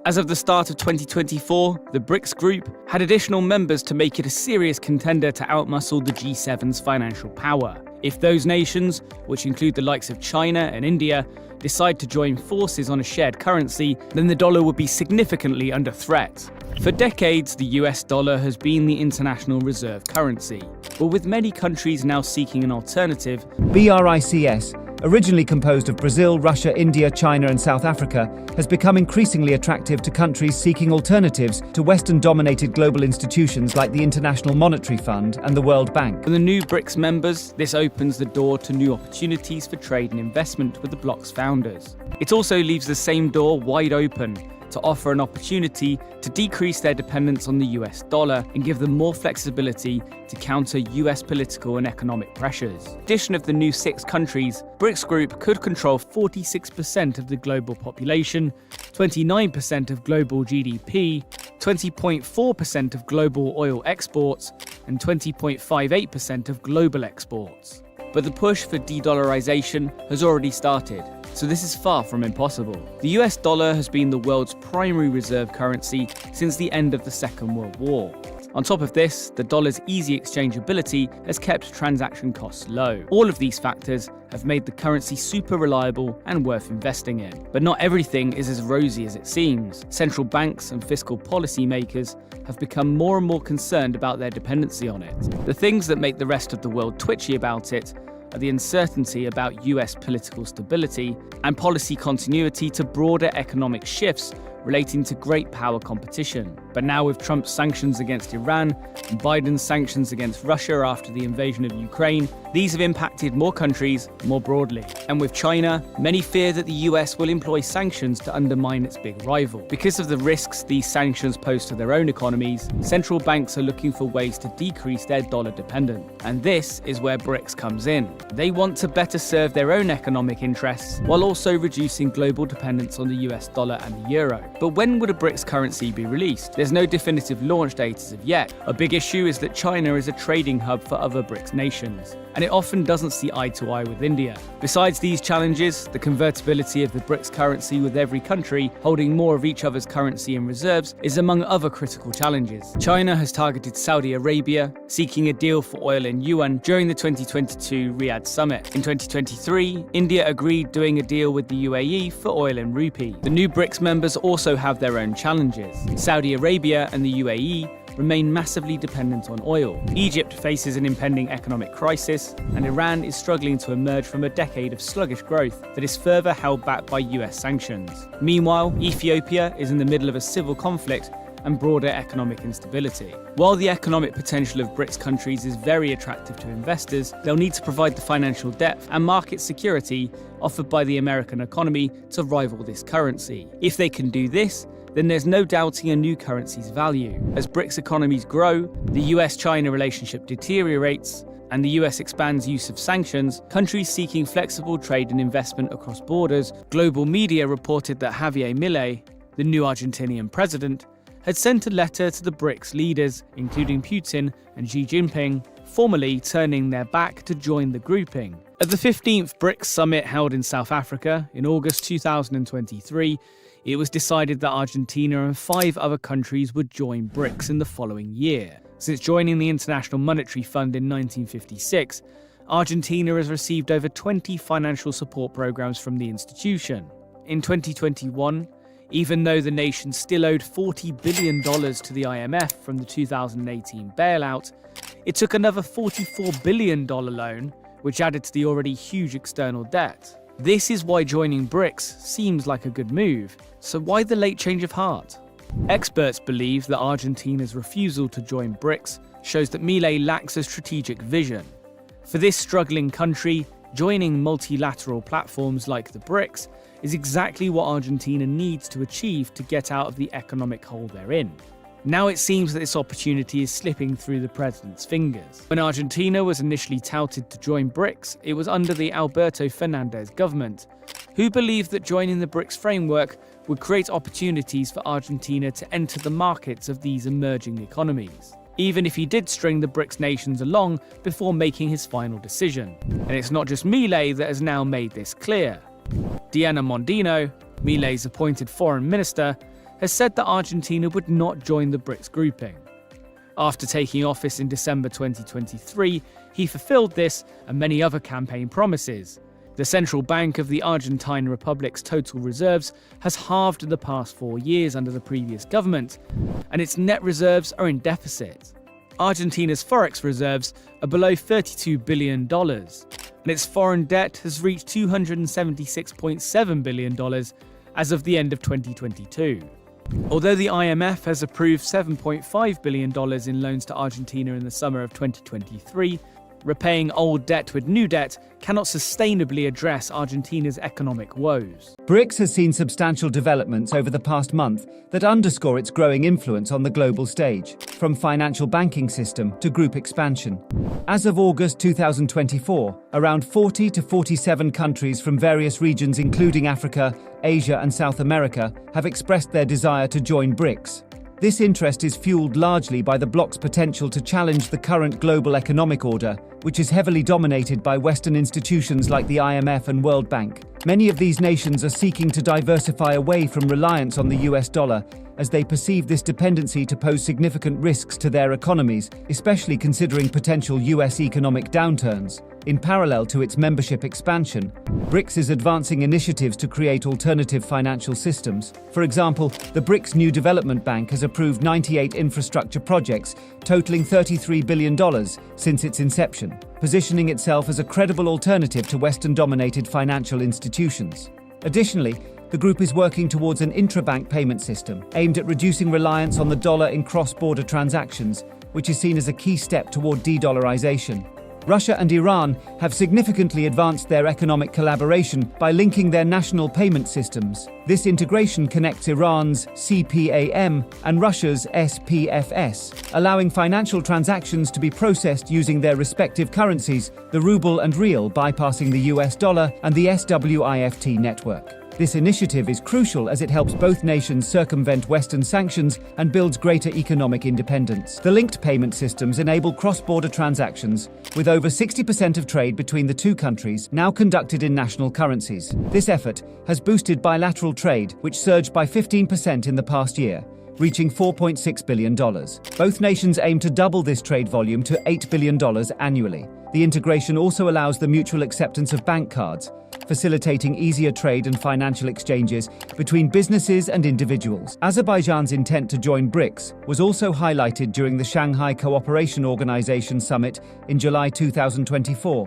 As of the start of 2024, the BRICS group had additional members to make it a serious contender to outmuscle the G7's financial power. If those nations, which include the likes of China and India, decide to join forces on a shared currency, then the dollar would be significantly under threat. For decades, the US dollar has been the international reserve currency, but with many countries now seeking an alternative, BRICS, originally composed of Brazil, Russia, India, China, and South Africa, has become increasingly attractive to countries seeking alternatives to Western-dominated global institutions like the International Monetary Fund and the World Bank. For the new BRICS members, this opens the door to new opportunities for trade and investment with the bloc's founders. It also leaves the same door wide open to offer an opportunity to decrease their dependence on the US dollar and give them more flexibility to counter US political and economic pressures. In addition of the new 6 countries, BRICS Group could control 46% of the global population, 29% of global GDP, 20.4% of global oil exports, and 20.58% of global exports. But the push for de-dollarization has already started, so this is far from impossible. The US dollar has been the world's primary reserve currency since the end of the Second World War. On top of this, the dollar's easy exchangeability has kept transaction costs low. All of these factors have made the currency super reliable and worth investing in. But not everything is as rosy as it seems. Central banks and fiscal policy makers have become more and more concerned about their dependency on it. The things that make the rest of the world twitchy about it are the uncertainty about US political stability and policy continuity to broader economic shifts relating to great power competition. But now with Trump's sanctions against Iran and Biden's sanctions against Russia after the invasion of Ukraine, these have impacted more countries more broadly. And with China, many fear that the US will employ sanctions to undermine its big rival. Because of the risks these sanctions pose to their own economies, central banks are looking for ways to decrease their dollar dependence. And this is where BRICS comes in. They want to better serve their own economic interests while also reducing global dependence on the US dollar and the euro. But when would a BRICS currency be released? There's no definitive launch date as of yet. A big issue is that China is a trading hub for other BRICS nations, and it often doesn't see eye to eye with India. Besides these challenges, the convertibility of the BRICS currency with every country holding more of each other's currency and reserves is among other critical challenges. China has targeted Saudi Arabia, seeking a deal for oil in yuan during the 2022 Riyadh summit. In 2023, India agreed doing a deal with the UAE for oil in rupee. The new BRICS members also have their own challenges. Saudi Arabia and the UAE remain massively dependent on oil. Egypt faces an impending economic crisis, and Iran is struggling to emerge from a decade of sluggish growth that is further held back by US sanctions. Meanwhile, Ethiopia is in the middle of a civil conflict and broader economic instability. While the economic potential of BRICS countries is very attractive to investors, they'll need to provide the financial depth and market security offered by the American economy to rival this currency. If they can do this, then there's no doubting a new currency's value. As BRICS economies grow, the US-China relationship deteriorates, and the US expands use of sanctions, countries seeking flexible trade and investment across borders. Global media reported that Javier Milei, the new Argentinian president, had sent a letter to the BRICS leaders, including Putin and Xi Jinping, formally turning their back to join the grouping. At the 15th BRICS summit held in South Africa in August 2023, it was decided that Argentina and 5 other countries would join BRICS in the following year. Since joining the International Monetary Fund in 1956, Argentina has received over 20 financial support programs from the institution. In 2021, even though the nation still owed $40 billion to the IMF from the 2018 bailout, it took another $44 billion loan, which added to the already huge external debt. This is why joining BRICS seems like a good move. So why the late change of heart? Experts believe that Argentina's refusal to join BRICS shows that Milei lacks a strategic vision. For this struggling country, joining multilateral platforms like the BRICS is exactly what Argentina needs to achieve to get out of the economic hole they're in. Now it seems that this opportunity is slipping through the president's fingers. When Argentina was initially touted to join BRICS, it was under the Alberto Fernandez government, who believed that joining the BRICS framework would create opportunities for Argentina to enter the markets of these emerging economies, even if he did string the BRICS nations along before making his final decision. And it's not just Milei that has now made this clear. Diana Mondino, Milei's appointed foreign minister, has said that Argentina would not join the BRICS grouping. After taking office in December 2023, he fulfilled this and many other campaign promises. The central bank of the Argentine Republic's total reserves has halved in the past 4 years under the previous government, and its net reserves are in deficit. Argentina's forex reserves are below $32 billion, and its foreign debt has reached $276.7 billion as of the end of 2022. Although the IMF has approved $7.5 billion in loans to Argentina in the summer of 2023, repaying old debt with new debt cannot sustainably address Argentina's economic woes. BRICS has seen substantial developments over the past month that underscore its growing influence on the global stage, from financial banking system to group expansion. As of August 2024, around 40 to 47 countries from various regions including Africa, Asia and South America have expressed their desire to join BRICS. This interest is fueled largely by the bloc's potential to challenge the current global economic order, which is heavily dominated by Western institutions like the IMF and World Bank. Many of these nations are seeking to diversify away from reliance on the US dollar, as they perceive this dependency to pose significant risks to their economies, especially considering potential US economic downturns. In parallel to its membership expansion, BRICS is advancing initiatives to create alternative financial systems. For example, the BRICS New Development Bank has approved 98 infrastructure projects totaling $33 billion since its inception, positioning itself as a credible alternative to Western-dominated financial institutions. Additionally, the group is working towards an intrabank payment system aimed at reducing reliance on the dollar in cross-border transactions, which is seen as a key step toward de-dollarization. Russia and Iran have significantly advanced their economic collaboration by linking their national payment systems. This integration connects Iran's CPAM and Russia's SPFS, allowing financial transactions to be processed using their respective currencies, the ruble and rial, bypassing the US dollar and the SWIFT network. This initiative is crucial as it helps both nations circumvent Western sanctions and builds greater economic independence. The linked payment systems enable cross-border transactions, with over 60% of trade between the two countries now conducted in national currencies. This effort has boosted bilateral trade, which surged by 15% in the past year, reaching $4.6 billion. Both nations aim to double this trade volume to $8 billion annually. The integration also allows the mutual acceptance of bank cards, facilitating easier trade and financial exchanges between businesses and individuals. Azerbaijan's intent to join BRICS was also highlighted during the Shanghai Cooperation Organization Summit in July 2024,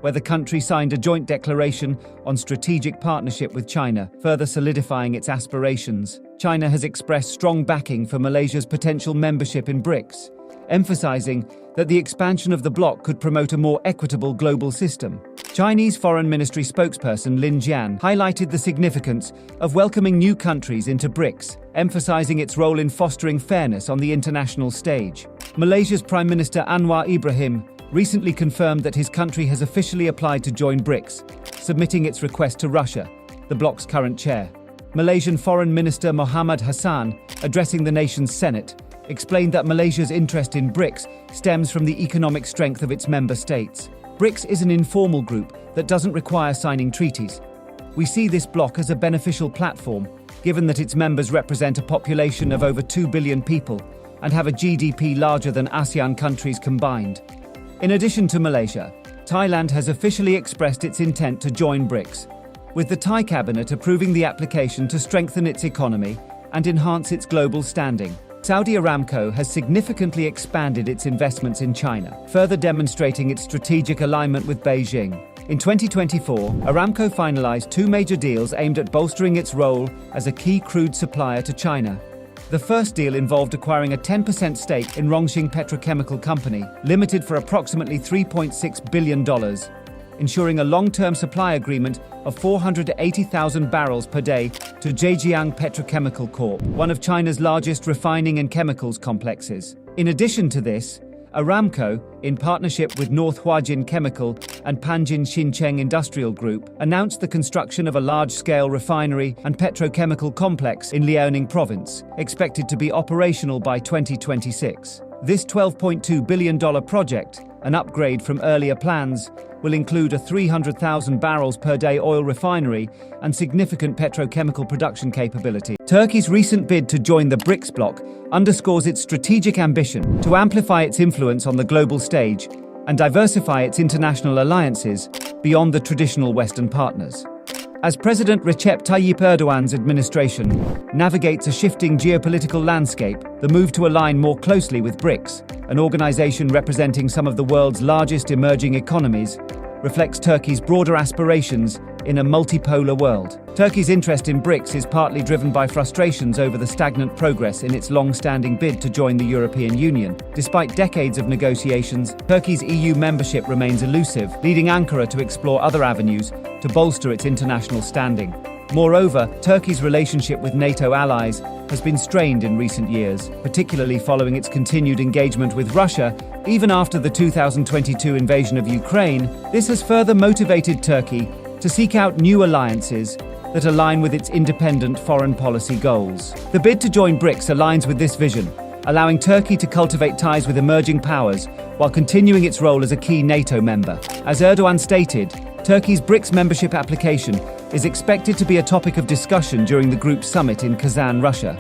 where the country signed a joint declaration on strategic partnership with China, further solidifying its aspirations. China has expressed strong backing for Malaysia's potential membership in BRICS, emphasizing that the expansion of the bloc could promote a more equitable global system. Chinese Foreign Ministry spokesperson Lin Jian highlighted the significance of welcoming new countries into BRICS, emphasizing its role in fostering fairness on the international stage. Malaysia's Prime Minister Anwar Ibrahim recently confirmed that his country has officially applied to join BRICS, submitting its request to Russia, the bloc's current chair. Malaysian Foreign Minister Mohamad Hassan, addressing the nation's Senate, explained that Malaysia's interest in BRICS stems from the economic strength of its member states. BRICS is an informal group that doesn't require signing treaties. We see this bloc as a beneficial platform, given that its members represent a population of over 2 billion people and have a GDP larger than ASEAN countries combined. In addition to Malaysia, Thailand has officially expressed its intent to join BRICS, with the Thai cabinet approving the application to strengthen its economy and enhance its global standing. Saudi Aramco has significantly expanded its investments in China, further demonstrating its strategic alignment with Beijing. In 2024, Aramco finalized 2 major deals aimed at bolstering its role as a key crude supplier to China. The first deal involved acquiring a 10% stake in Rongshing Petrochemical Company, limited for approximately $3.6 billion, ensuring a long-term supply agreement of 480,000 barrels per day to Zhejiang Petrochemical Corp., one of China's largest refining and chemicals complexes. In addition to this, Aramco, in partnership with North Huajin Chemical and Panjin Xincheng Industrial Group, announced the construction of a large-scale refinery and petrochemical complex in Liaoning Province, expected to be operational by 2026. This $12.2 billion project, an upgrade from earlier plans, will include a 300,000 barrels per day oil refinery and significant petrochemical production capability. Turkey's recent bid to join the BRICS bloc underscores its strategic ambition to amplify its influence on the global stage and diversify its international alliances beyond the traditional Western partners. As President Recep Tayyip Erdogan's administration navigates a shifting geopolitical landscape, the move to align more closely with BRICS, an organization representing some of the world's largest emerging economies, reflects Turkey's broader aspirations in a multipolar world. Turkey's interest in BRICS is partly driven by frustrations over the stagnant progress in its long-standing bid to join the European Union. Despite decades of negotiations, Turkey's EU membership remains elusive, leading Ankara to explore other avenues to bolster its international standing. Moreover, Turkey's relationship with NATO allies has been strained in recent years, particularly following its continued engagement with Russia. Even after the 2022 invasion of Ukraine, this has further motivated Turkey to seek out new alliances that align with its independent foreign policy goals. The bid to join BRICS aligns with this vision, allowing Turkey to cultivate ties with emerging powers while continuing its role as a key NATO member. As Erdogan stated, Turkey's BRICS membership application is expected to be a topic of discussion during the group's summit in Kazan, Russia.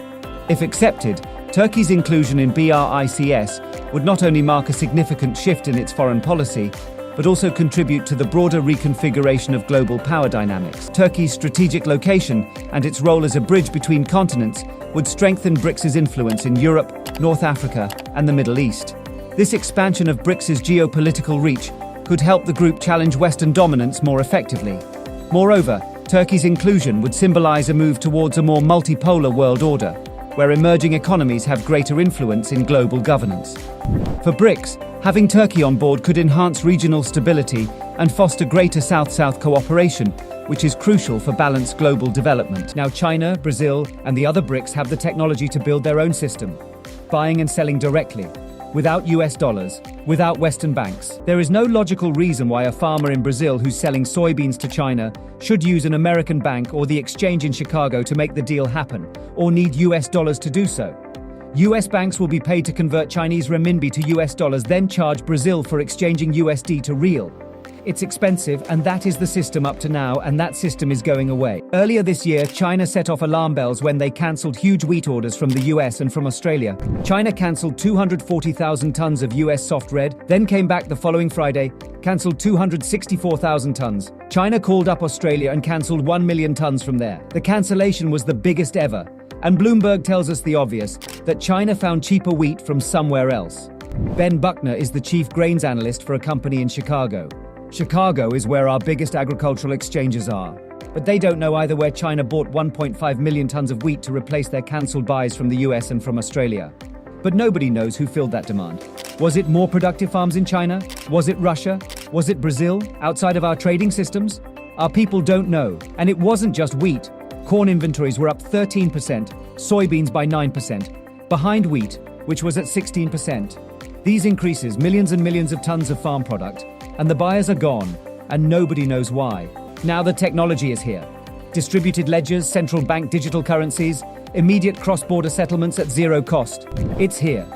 If accepted, Turkey's inclusion in BRICS would not only mark a significant shift in its foreign policy, but also contribute to the broader reconfiguration of global power dynamics. Turkey's strategic location and its role as a bridge between continents would strengthen BRICS's influence in Europe, North Africa, and the Middle East. This expansion of BRICS's geopolitical reach could help the group challenge Western dominance more effectively. Moreover, Turkey's inclusion would symbolize a move towards a more multipolar world order, where emerging economies have greater influence in global governance. For BRICS, having Turkey on board could enhance regional stability and foster greater South-South cooperation, which is crucial for balanced global development. Now, China, Brazil, and the other BRICS have the technology to build their own system, buying and selling directly, without US dollars, without Western banks. There is no logical reason why a farmer in Brazil who's selling soybeans to China should use an American bank or the exchange in Chicago to make the deal happen, or need US dollars to do so. US banks will be paid to convert Chinese renminbi to US dollars, then charge Brazil for exchanging USD to real. It's expensive, and that is the system up to now, and that system is going away. Earlier this year, China set off alarm bells when they cancelled huge wheat orders from the US and from Australia. China cancelled 240,000 tons of US soft red, then came back the following Friday, cancelled 264,000 tons. China called up Australia and cancelled 1 million tons from there. The cancellation was the biggest ever. And Bloomberg tells us the obvious, that China found cheaper wheat from somewhere else. Ben Buckner is the chief grains analyst for a company in Chicago. Chicago is where our biggest agricultural exchanges are. But they don't know either where China bought 1.5 million tons of wheat to replace their cancelled buys from the US and from Australia. But nobody knows who filled that demand. Was it more productive farms in China? Was it Russia? Was it Brazil, outside of our trading systems? Our people don't know. And it wasn't just wheat. Corn inventories were up 13%, soybeans by 9%, behind wheat, which was at 16%. These increases millions and millions of tons of farm product, and the buyers are gone, and nobody knows why. Now the technology is here. Distributed ledgers, central bank digital currencies, immediate cross-border settlements at zero cost. It's here.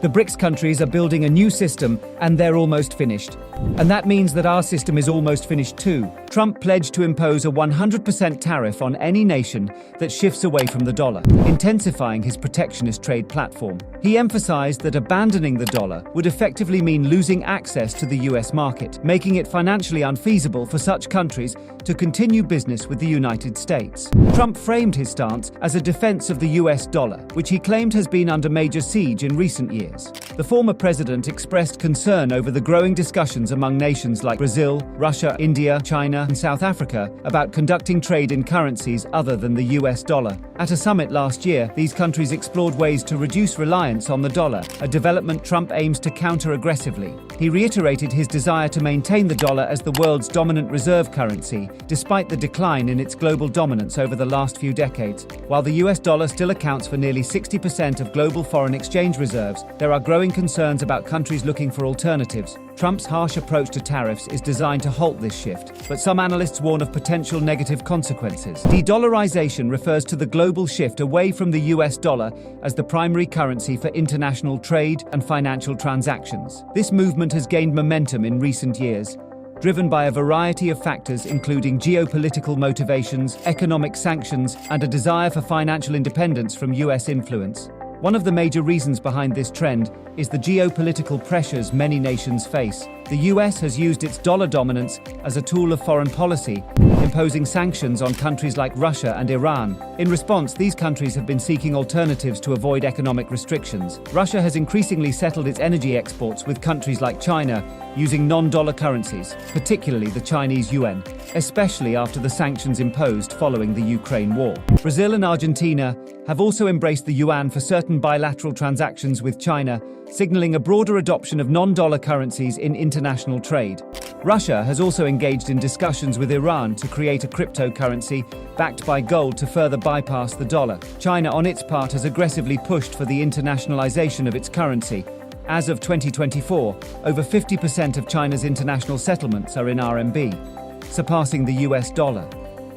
The BRICS countries are building a new system, and they're almost finished. And that means that our system is almost finished too. Trump pledged to impose a 100% tariff on any nation that shifts away from the dollar, intensifying his protectionist trade platform. He emphasized that abandoning the dollar would effectively mean losing access to the US market, making it financially unfeasible for such countries to continue business with the United States. Trump framed his stance as a defense of the US dollar, which he claimed has been under major siege in recent years. The former president expressed concern over the growing discussions among nations like Brazil, Russia, India, China, and South Africa about conducting trade in currencies other than the US dollar. At a summit last year, these countries explored ways to reduce reliance on the dollar, a development Trump aims to counter aggressively. He reiterated his desire to maintain the dollar as the world's dominant reserve currency, despite the decline in its global dominance over the last few decades. While the US dollar still accounts for nearly 60% of global foreign exchange reserves, there are growing growing concerns about countries looking for alternatives, Trump's harsh approach to tariffs is designed to halt this shift, but some analysts warn of potential negative consequences. De-dollarization refers to the global shift away from the US dollar as the primary currency for international trade and financial transactions. This movement has gained momentum in recent years, driven by a variety of factors including geopolitical motivations, economic sanctions, and a desire for financial independence from US influence. One of the major reasons behind this trend is the geopolitical pressures many nations face. The US has used its dollar dominance as a tool of foreign policy, imposing sanctions on countries like Russia and Iran. In response, these countries have been seeking alternatives to avoid economic restrictions. Russia has increasingly settled its energy exports with countries like China using non-dollar currencies, particularly the Chinese yuan, especially after the sanctions imposed following the Ukraine war. Brazil and Argentina have also embraced the yuan for certain bilateral transactions with China, signaling a broader adoption of non-dollar currencies in international trade. Russia has also engaged in discussions with Iran to create a cryptocurrency backed by gold to further bypass the dollar. China, on its part, has aggressively pushed for the internationalization of its currency. As of 2024, over 50% of China's international settlements are in RMB, surpassing the US dollar.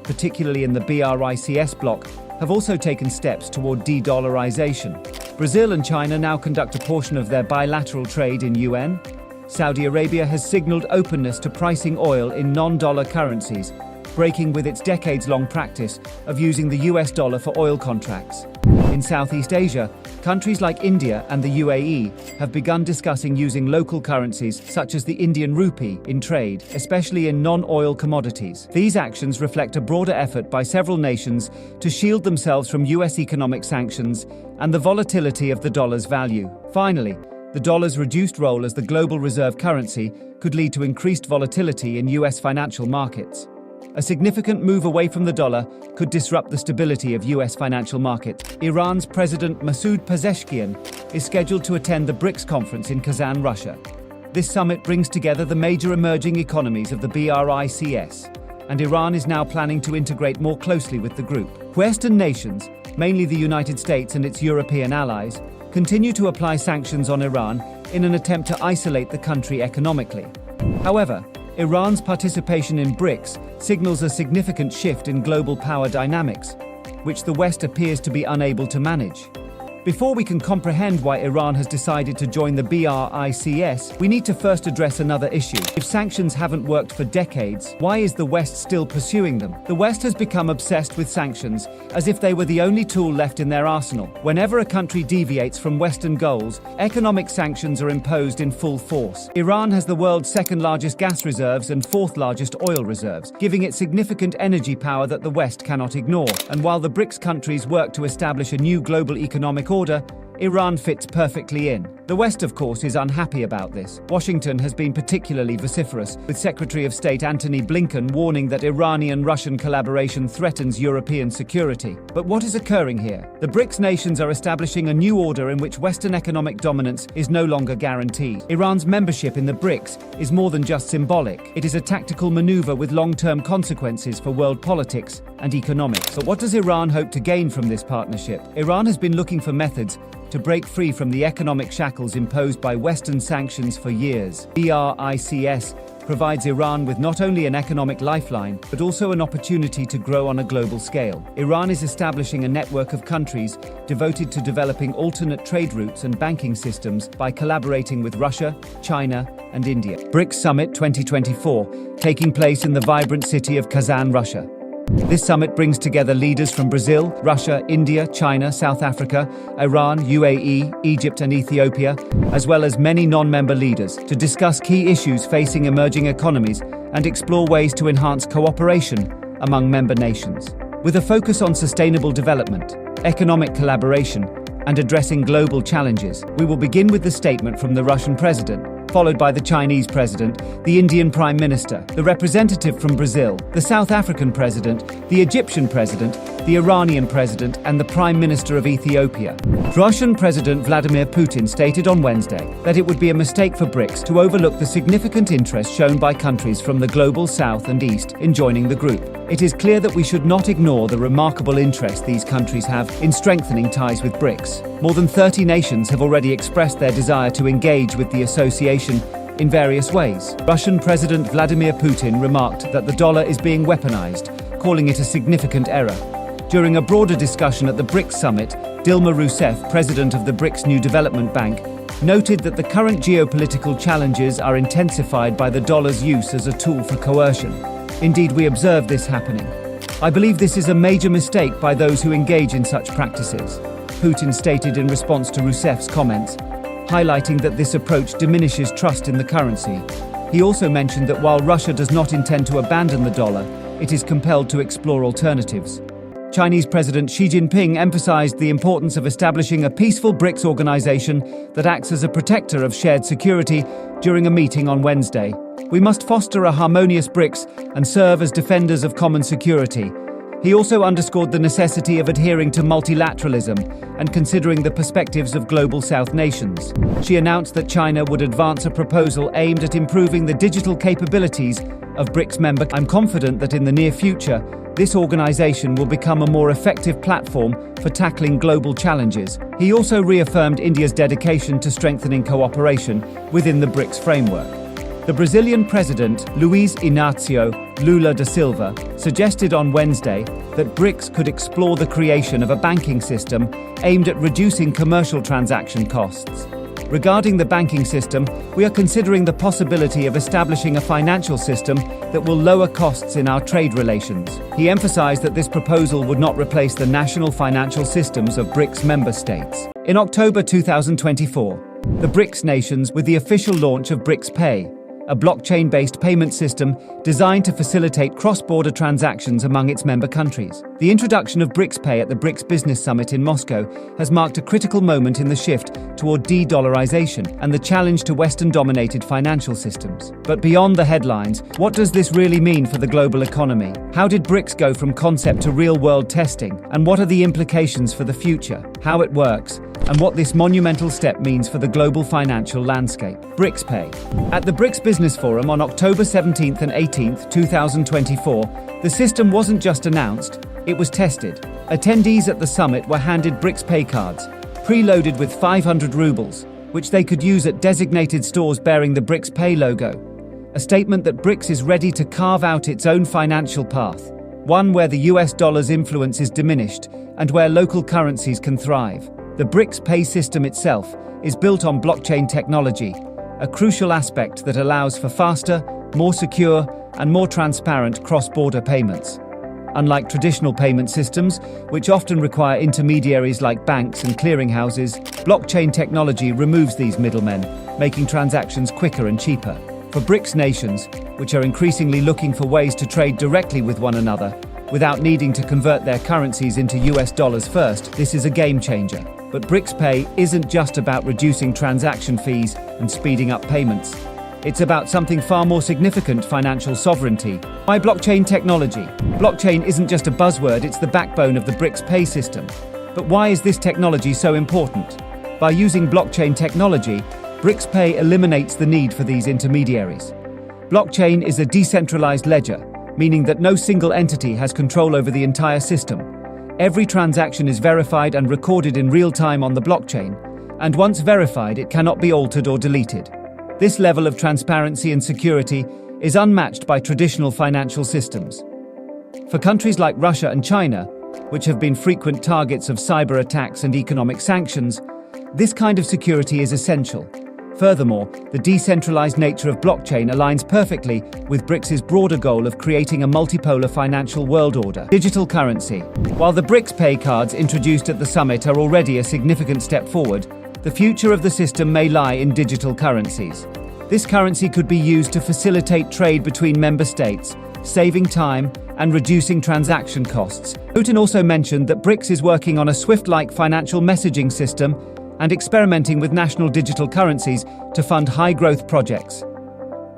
Particularly in the BRICS bloc, have also taken steps toward de-dollarization. Brazil and China now conduct a portion of their bilateral trade in yuan. Saudi Arabia has signaled openness to pricing oil in non-dollar currencies, breaking with its decades-long practice of using the US dollar for oil contracts. In Southeast Asia, countries like India and the UAE have begun discussing using local currencies such as the Indian rupee in trade, especially in non-oil commodities. These actions reflect a broader effort by several nations to shield themselves from US economic sanctions and the volatility of the dollar's value. Finally, the dollar's reduced role as the global reserve currency could lead to increased volatility in US financial markets. A significant move away from the dollar could disrupt the stability of US financial markets. Iran's President Masoud Pezeshkian is scheduled to attend the BRICS conference in Kazan, Russia. This summit brings together the major emerging economies of the BRICS, and Iran is now planning to integrate more closely with the group. Western nations, mainly the United States and its European allies, continue to apply sanctions on Iran in an attempt to isolate the country economically. However, Iran's participation in BRICS signals a significant shift in global power dynamics, which the West appears to be unable to manage. Before we can comprehend why Iran has decided to join the BRICS, we need to first address another issue. If sanctions haven't worked for decades, why is the West still pursuing them? The West has become obsessed with sanctions, as if they were the only tool left in their arsenal. Whenever a country deviates from Western goals, economic sanctions are imposed in full force. Iran has the world's second-largest gas reserves and fourth-largest oil reserves, giving it significant energy power that the West cannot ignore. And while the BRICS countries work to establish a new global economic order, Iran fits perfectly in. The West, of course, is unhappy about this. Washington has been particularly vociferous, with Secretary of State Antony Blinken warning that Iranian-Russian collaboration threatens European security. But what is occurring here? The BRICS nations are establishing a new order in which Western economic dominance is no longer guaranteed. Iran's membership in the BRICS is more than just symbolic. It is a tactical maneuver with long-term consequences for world politics and economics. But what does Iran hope to gain from this partnership? Iran has been looking for methods to break free from the economic shackles imposed by Western sanctions for years. BRICS provides Iran with not only an economic lifeline, but also an opportunity to grow on a global scale. Iran is establishing a network of countries devoted to developing alternate trade routes and banking systems by collaborating with Russia, China, and India. BRICS Summit 2024, taking place in the vibrant city of Kazan, Russia. This summit brings together leaders from Brazil, Russia, India, China, South Africa, Iran, UAE, Egypt, and Ethiopia, as well as many non-member leaders, to discuss key issues facing emerging economies and explore ways to enhance cooperation among member nations. With a focus on sustainable development, economic collaboration, and addressing global challenges, we will begin with the statement from the Russian president, followed by the Chinese president, the Indian Prime Minister, the representative from Brazil, the South African president, the Egyptian president, the Iranian president, and the Prime Minister of Ethiopia. Russian President Vladimir Putin stated on Wednesday that it would be a mistake for BRICS to overlook the significant interest shown by countries from the global south and east in joining the group. It is clear that we should not ignore the remarkable interest these countries have in strengthening ties with BRICS. More than 30 nations have already expressed their desire to engage with the association in various ways. Russian President Vladimir Putin remarked that the dollar is being weaponized, calling it a significant error. During a broader discussion at the BRICS summit, Dilma Rousseff, president of the BRICS New Development Bank, noted that the current geopolitical challenges are intensified by the dollar's use as a tool for coercion. Indeed, we observe this happening. I believe this is a major mistake by those who engage in such practices, Putin stated in response to Rousseff's comments, highlighting that this approach diminishes trust in the currency. He also mentioned that while Russia does not intend to abandon the dollar, it is compelled to explore alternatives. Chinese President Xi Jinping emphasized the importance of establishing a peaceful BRICS organization that acts as a protector of shared security during a meeting on Wednesday. We must foster a harmonious BRICS and serve as defenders of common security. He also underscored the necessity of adhering to multilateralism and considering the perspectives of global South nations. She announced that China would advance a proposal aimed at improving the digital capabilities of BRICS members. I'm confident that in the near future, this organization will become a more effective platform for tackling global challenges. He also reaffirmed India's dedication to strengthening cooperation within the BRICS framework. The Brazilian president, Luiz Inácio Lula da Silva, suggested on Wednesday that BRICS could explore the creation of a banking system aimed at reducing commercial transaction costs. Regarding the banking system, we are considering the possibility of establishing a financial system that will lower costs in our trade relations. He emphasized that this proposal would not replace the national financial systems of BRICS member states. In October 2024, the BRICS nations with the official launch of BRICS Pay, a blockchain-based payment system designed to facilitate cross-border transactions among its member countries. The introduction of BRICS Pay at the BRICS Business Summit in Moscow has marked a critical moment in the shift toward de-dollarization and the challenge to Western-dominated financial systems. But beyond the headlines, what does this really mean for the global economy? How did BRICS go from concept to real-world testing? And what are the implications for the future? How it works? And what this monumental step means for the global financial landscape. BRICS Pay. At the BRICS Business Forum on October 17th and 18th, 2024, the system wasn't just announced, it was tested. Attendees at the summit were handed BRICS Pay cards, preloaded with 500 rubles, which they could use at designated stores bearing the BRICS Pay logo. A statement that BRICS is ready to carve out its own financial path, one where the US dollar's influence is diminished and where local currencies can thrive. The BRICS Pay system itself is built on blockchain technology, a crucial aspect that allows for faster, more secure, and more transparent cross-border payments. Unlike traditional payment systems, which often require intermediaries like banks and clearinghouses, blockchain technology removes these middlemen, making transactions quicker and cheaper. For BRICS nations, which are increasingly looking for ways to trade directly with one another, without needing to convert their currencies into US dollars first, this is a game changer. But BRICS Pay isn't just about reducing transaction fees and speeding up payments. It's about something far more significant: financial sovereignty. Why blockchain technology? Blockchain isn't just a buzzword, it's the backbone of the BRICS Pay system. But why is this technology so important? By using blockchain technology, BRICS Pay eliminates the need for these intermediaries. Blockchain is a decentralized ledger, meaning that no single entity has control over the entire system. Every transaction is verified and recorded in real time on the blockchain, and once verified, it cannot be altered or deleted. This level of transparency and security is unmatched by traditional financial systems. For countries like Russia and China, which have been frequent targets of cyber attacks and economic sanctions, this kind of security is essential. Furthermore, the decentralized nature of blockchain aligns perfectly with BRICS' broader goal of creating a multipolar financial world order. Digital currency. While the BRICS Pay cards introduced at the summit are already a significant step forward, the future of the system may lie in digital currencies. This currency could be used to facilitate trade between member states, saving time and reducing transaction costs. Putin also mentioned that BRICS is working on a SWIFT-like financial messaging system and experimenting with national digital currencies to fund high-growth projects.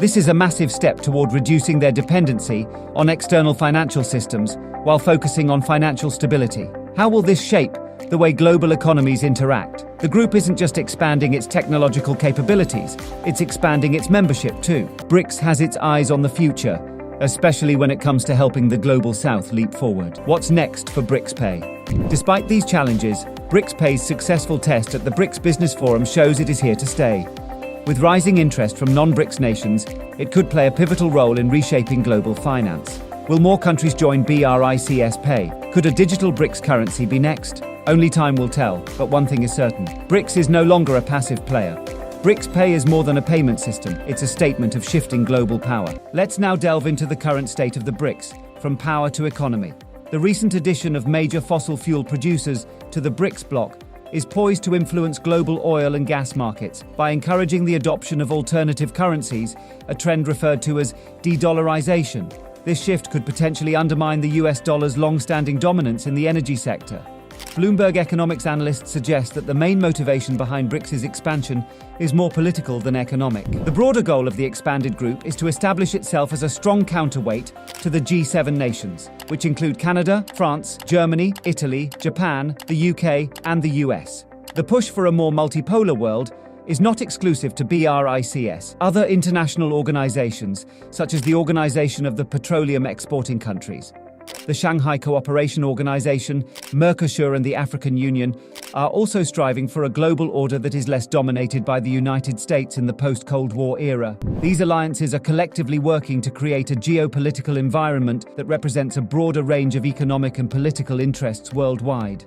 This is a massive step toward reducing their dependency on external financial systems while focusing on financial stability. How will this shape the way global economies interact? The group isn't just expanding its technological capabilities, it's expanding its membership too. BRICS has its eyes on the future, especially when it comes to helping the Global South leap forward. What's next for BRICS Pay? Despite these challenges, BRICS Pay's successful test at the BRICS Business Forum shows it is here to stay. With rising interest from non-BRICS nations, it could play a pivotal role in reshaping global finance. Will more countries join BRICS Pay? Could a digital BRICS currency be next? Only time will tell, but one thing is certain. BRICS is no longer a passive player. BRICS Pay is more than a payment system, it's a statement of shifting global power. Let's now delve into the current state of the BRICS, from power to economy. The recent addition of major fossil fuel producers to the BRICS bloc is poised to influence global oil and gas markets by encouraging the adoption of alternative currencies, a trend referred to as de-dollarization. This shift could potentially undermine the US dollar's long-standing dominance in the energy sector. Bloomberg economics analysts suggest that the main motivation behind BRICS' expansion is more political than economic. The broader goal of the expanded group is to establish itself as a strong counterweight to the G7 nations, which include Canada, France, Germany, Italy, Japan, the UK, and the US. The push for a more multipolar world is not exclusive to BRICS. Other international organizations, such as the Organization of the Petroleum Exporting Countries, the Shanghai Cooperation Organization, Mercosur, and the African Union, are also striving for a global order that is less dominated by the United States in the post-Cold War era. These alliances are collectively working to create a geopolitical environment that represents a broader range of economic and political interests worldwide.